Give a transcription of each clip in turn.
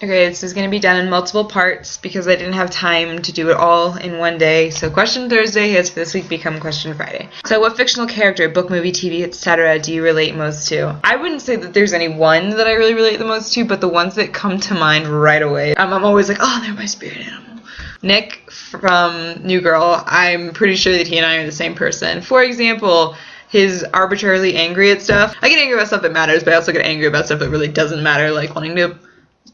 Okay, this is going to be done in multiple parts because I didn't have time to do it all in one day. So Question Thursday has for this week become Question Friday. So what fictional character, book, movie, TV, etc. do you relate most to? I wouldn't say that there's any one that I really relate the most to, but the ones that come to mind right away, I'm always like, oh, they're my spirit animal. Nick from New Girl, I'm pretty sure that he and I are the same person. For example, his arbitrarily angry at stuff. I get angry about stuff that matters, but I also get angry about stuff that really doesn't matter, like wanting to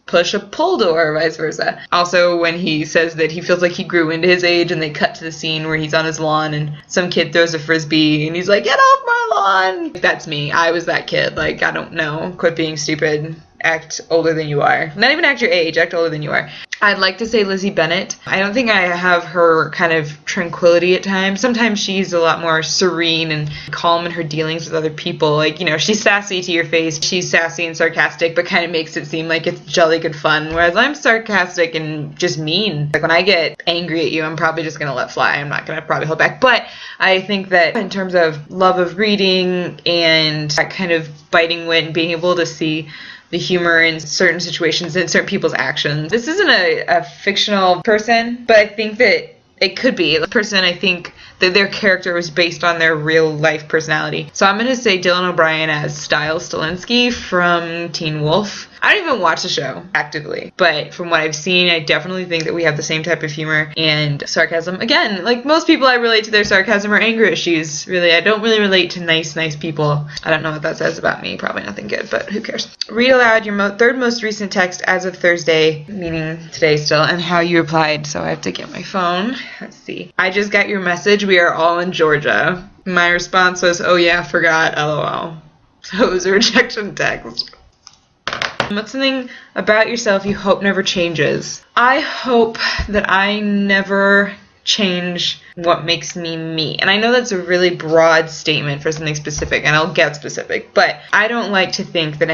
push a pull door or vice versa. Also, when he says that he feels like he grew into his age and they cut to the scene where he's on his lawn and some kid throws a frisbee and he's like, get off my lawn! That's me. I was that kid. Like, I don't know. Quit being stupid. Act older than you are. Not even act your age. Act older than you are. I'd like to say Lizzie Bennett. I don't think I have her kind of tranquility at times. Sometimes she's a lot more serene and calm in her dealings with other people. Like, you know, she's sassy to your face. She's sassy and sarcastic, but kind of makes it seem like it's jolly good fun. Whereas I'm sarcastic and just mean. Like, when I get angry at you, I'm probably just going to let fly. I'm not going to probably hold back. But I think that in terms of love of reading and that kind of biting wit and being able to see the humor in certain situations and certain people's actions. This isn't a fictional person, but I think that it could be. The person, I think that their character was based on their real life personality. So I'm going to say Dylan O'Brien as Stiles Stilinski from Teen Wolf. I don't even watch the show actively, but from what I've seen, I definitely think that we have the same type of humor and sarcasm. Again, like most people, I relate to their sarcasm or anger issues. Really, I don't really relate to nice people. I don't know what that says about me. Probably nothing good, but who cares? Read aloud your third most recent text as of Thursday, meaning today still, and how you replied. So I have to get my phone. Let's see. I just got your message. We are all in Georgia. My response was, oh yeah, forgot, LOL. So it was a rejection text. What's something about yourself you hope never changes? I hope that I never change what makes me me. And I know that's a really broad statement for something specific, and I'll get specific, but I don't like to think that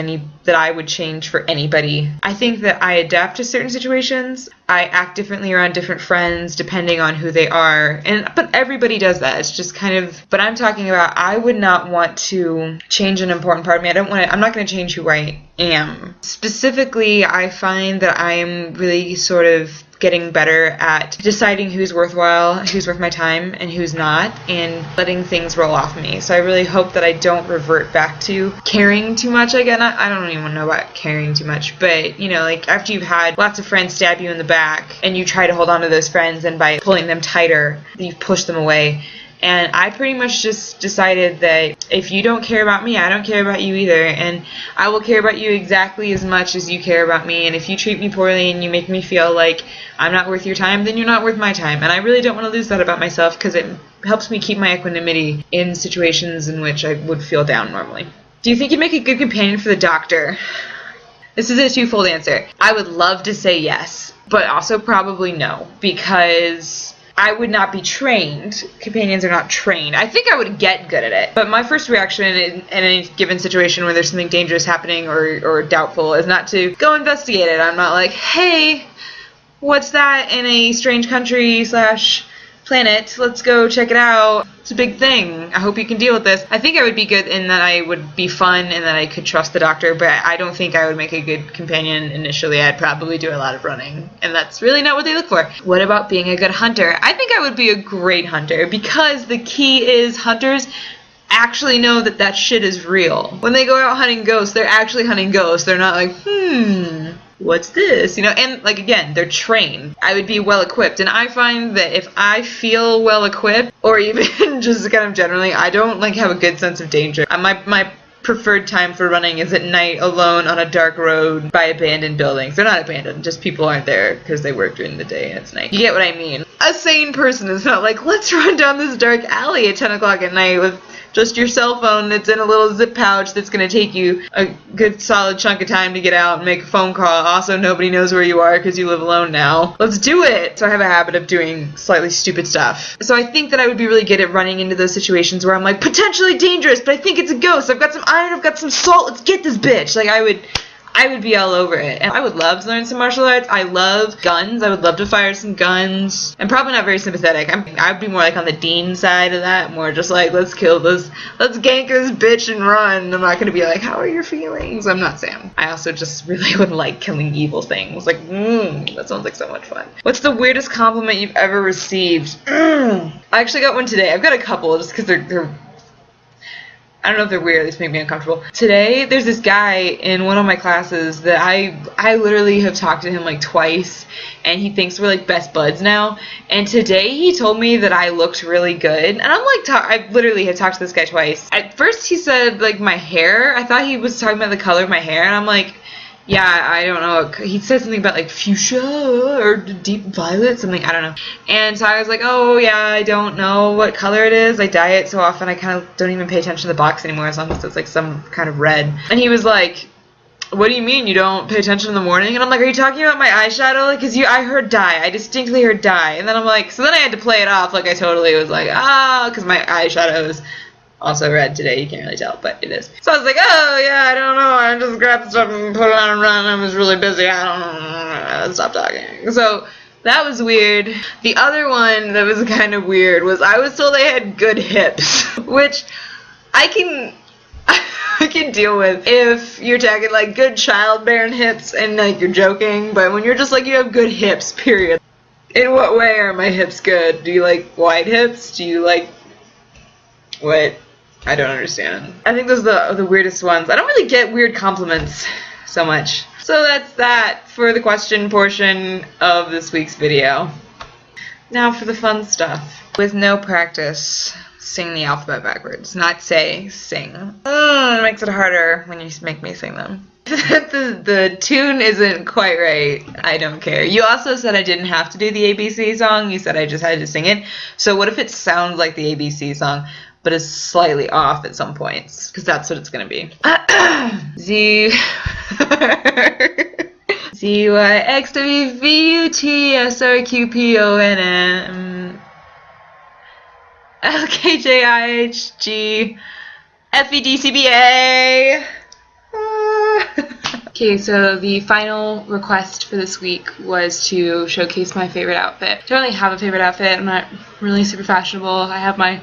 I would change for anybody. I think that I adapt to certain situations. I act differently around different friends depending on who they are. But everybody does that. It's just kind of, but I'm talking about I would not want to change an important part of me. I'm not going to change who I am. Specifically, I find that I am really sort of getting better at deciding who's worthwhile, who's worth my time, and who's not, and letting things roll off me. So I really hope that I don't revert back to caring too much again. I don't even know about caring too much, but, you know, like after you've had lots of friends stab you in the back, and you try to hold on to those friends, and by pulling them tighter, you push them away. And I pretty much just decided that if you don't care about me, I don't care about you either. And I will care about you exactly as much as you care about me. And if you treat me poorly and you make me feel like I'm not worth your time, then you're not worth my time. And I really don't want to lose that about myself because it helps me keep my equanimity in situations in which I would feel down normally. Do you think you'd make a good companion for the Doctor? This is a twofold answer. I would love to say yes, but also probably no, because I would not be trained. Companions are not trained. I think I would get good at it. But my first reaction in any given situation where there's something dangerous happening or doubtful is not to go investigate it. I'm not like, hey, what's that in a strange country / planet? Let's go check it out. It's a big thing. I hope you can deal with this. I think I would be good in that I would be fun and that I could trust the Doctor, but I don't think I would make a good companion initially. I'd probably do a lot of running, and that's really not what they look for. What about being a good hunter? I think I would be a great hunter because the key is hunters actually know that shit is real. When they go out hunting ghosts, they're actually hunting ghosts. They're not like, what's this? You know, and like, again, they're trained. I would be well equipped. And I find that if I feel well equipped, or even just kind of generally, I don't like have a good sense of danger. My preferred time for running is at night alone on a dark road by abandoned buildings. They're not abandoned, just people aren't there because they work during the day and it's night. You get what I mean? A sane person is not like, let's run down this dark alley at 10 o'clock at night with just your cell phone that's in a little zip pouch that's going to take you a good solid chunk of time to get out and make a phone call. Also, nobody knows where you are because you live alone now. Let's do it! So I have a habit of doing slightly stupid stuff. So I think that I would be really good at running into those situations where I'm like, potentially dangerous, but I think it's a ghost. I've got some iron, I've got some salt, let's get this bitch! Like, I would be all over it. And I would love to learn some martial arts. I love guns. I would love to fire some guns. I'm probably not very sympathetic. I'd be more like on the Dean side of that. More just like, let's kill this. Let's gank this bitch and run. I'm not going to be like, how are your feelings? I'm not Sam. I also just really would like killing evil things. Like, that sounds like so much fun. What's the weirdest compliment you've ever received? I actually got one today. I've got a couple just because they're I don't know if they're weird, they just make me uncomfortable. Today, there's this guy in one of my classes that I literally have talked to him like twice, and he thinks we're like best buds now. And today he told me that I looked really good, and I'm like, I literally have talked to this guy twice. At first he said like my hair, I thought he was talking about the color of my hair, and I'm like, yeah, I don't know. He said something about like fuchsia or deep violet, something, I don't know. And so I was like, oh yeah, I don't know what color it is. I dye it so often I kind of don't even pay attention to the box anymore as long as it's like some kind of red. And he was like, what do you mean you don't pay attention in the morning? And I'm like, are you talking about my eyeshadow? Like, cause I heard dye. I distinctly heard dye. And then I'm like, so then I had to play it off like I totally was like, cause my eyeshadow is also red today, you can't really tell, but it is. So I was like, oh yeah, I don't know, I just grabbed stuff and put it on and run, I was really busy, I don't know, stop talking. So that was weird. The other one that was kind of weird was I was told I had good hips, which I can deal with if you're talking like good childbearing hips and like you're joking, but when you're just like you have good hips, period. In what way are my hips good? Do you like wide hips? Do you like what? I don't understand. I think those are the weirdest ones. I don't really get weird compliments so much. So that's that for the question portion of this week's video. Now for the fun stuff. With no practice, sing the alphabet backwards. Not say, sing. It makes it harder when you make me sing them. The tune isn't quite right. I don't care. You also said I didn't have to do the ABC song. You said I just had to sing it. So what if it sounds like the ABC song, but is slightly off at some points? Because that's what it's going to be. ZYXWVUTSRQPONM LKJIHGFEDCBA. Okay, so the final request for this week was to showcase my favorite outfit. I don't really have a favorite outfit. I'm not really super fashionable. I have my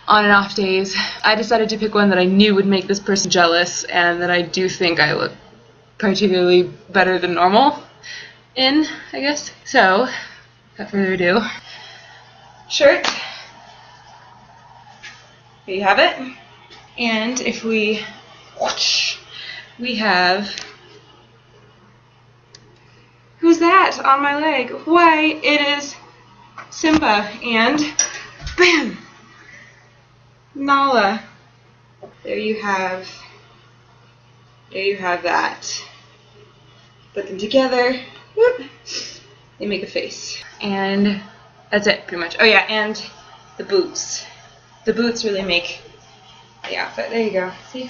on and off days. I decided to pick one that I knew would make this person jealous and that I do think I look particularly better than normal in, I guess. So, without further ado, shirt. There you have it. And if we have, who's that on my leg? Why, it is Simba and bam, Nala. There you have that. Put them together, whoop, they make a face. And that's it, pretty much. Oh yeah, and the boots. The boots really make the outfit. There you go. See?